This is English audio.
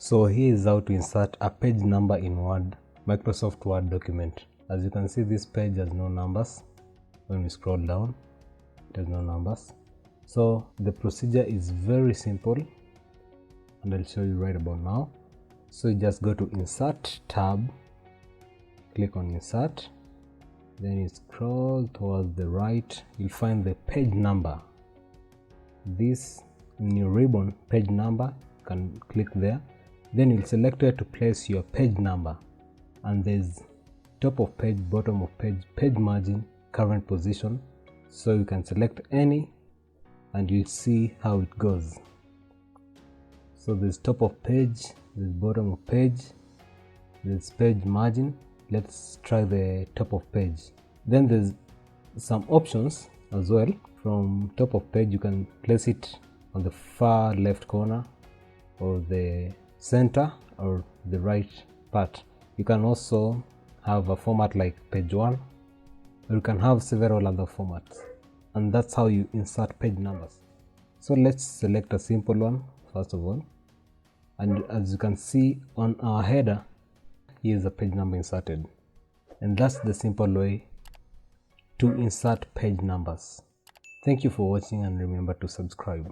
So here is how to insert a page number in Microsoft Word document. As you can see, this page has no numbers. When we scroll down, it has no numbers. So the procedure is very simple, and I'll show you right about now. So you just go to Insert tab, click on Insert, then you scroll towards the right, you'll find the page number. This new ribbon, page number, you can click there. Then you'll select where to place your page number, and there's top of page, bottom of page, page margin, current position. So you can select any and you'll see how it goes. So there's top of page, there's bottom of page, there's page margin. Let's try the top of page. Then there's some options as well. From top of page, you can place it on the far left corner, or the center, or the right part. You can also have a format like page 1, or you can have several other formats, and that's how you insert page numbers. So let's select a simple one first of all, and as you can see on our header, here's a page number inserted, and that's the simple way to insert page numbers. Thank you for watching, and remember to subscribe.